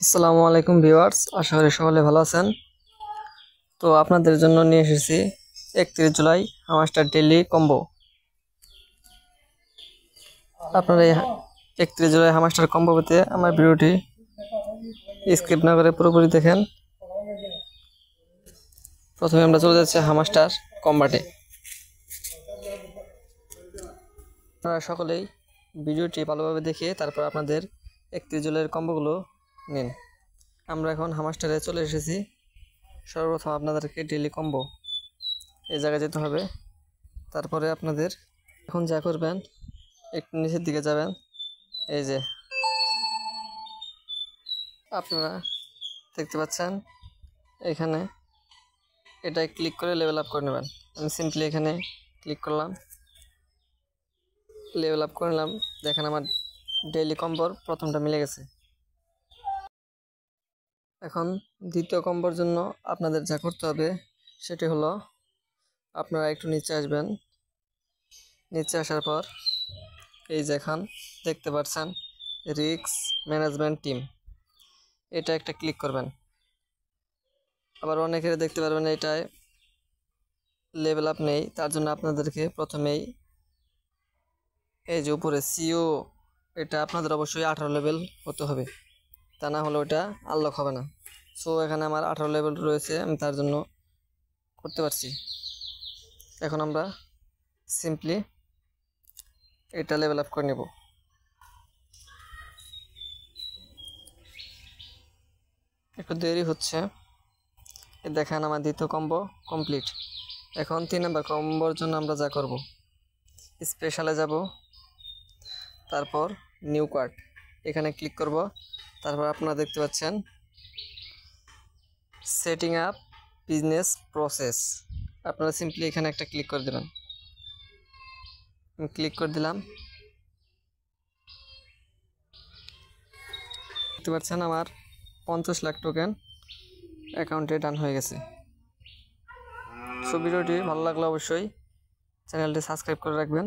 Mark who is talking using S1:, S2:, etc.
S1: আসসালামু আলাইকুম ভিউয়ার্স, আশা করি সকলে ভালো আছেন। তো আপনাদের জন্য নিয়ে এসেছি 31 জুলাই হামাস্টার ডেইলি কম্বো। আপনারা এই 31 জুলাই হামাস্টার কম্বো পেতে আমার ভিডিওটি স্কিপ না করে পুরোপুরি দেখেন। প্রথমে আমরা চলে যাচ্ছি হামাস্টার কম্বাটে। আপনারা সকলেই ভিডিওটি ভালোভাবে দেখে তারপর আপনাদের 31 জুলাইয়ের কম্বোগুলো নিন। আমরা এখন হামাস্টারে চলে এসেছি। সর্বপ্রথম আপনাদেরকে ডেইলি কম্বো এই জায়গায় যেতে হবে। তারপরে আপনাদের এখন যা করবেন, একটু নিচের দিকে যাবেন। এই যে আপনারা দেখতে পাচ্ছেন, এখানে এটাই ক্লিক করে লেভেল আপ করে নেবেন। আমি সিম্পলি এখানে ক্লিক করলাম, লেভেল আপ করে নিলাম। দেখেন আমার ডেইলি কম্বোর প্রথমটা মিলে গেছে। এখন দ্বিতীয় কম্বোর জন্য আপনাদের যা করতে হবে সেটি হলো, আপনারা একটু নিচে আসবেন। নিচে আসার পর এই যে এখান দেখতে পাচ্ছেন রিস্ক ম্যানেজমেন্ট টিম, এটা একটা ক্লিক করবেন। আবার অনেকের দেখতে পারবেন এটায় লেভেল আপ নেই, তার জন্য আপনাদেরকে প্রথমেই এই যে উপরে সিও, এটা আপনাদের অবশ্যই 18 লেভেল হতে হবে, তা না হলে ওটা আনলক হবে না। সো এখানে আমার 18 লেভেল রয়েছে, আমি তার জন্য করতে পারছি। এখন আমরা সিম্পলি এটা লেভেল আপ করে নেব। একটু দেরি হচ্ছে। দেখেন আমার দ্বিতীয় কম্বো কমপ্লিট। এখন 3 নম্বর কম্বোর জন্য আমরা যা করব, স্পেশালে যাব, তারপর নিউ কার্ড এখানে ক্লিক করব। তারপর আপনারা দেখতে পাচ্ছেন সেটিং আপ বিজনেস প্রসেস, আপনারা সিম্পলি এখানে একটা ক্লিক করে দেবেন। আমি ক্লিক করে দিলাম। দেখতে পাচ্ছেন আমার 50 লাখ টোকেন অ্যাকাউন্টে ডান হয়ে গেছে। সো ভিডিওটি ভালো লাগলে অবশ্যই চ্যানেলটি সাবস্ক্রাইব করে রাখবেন।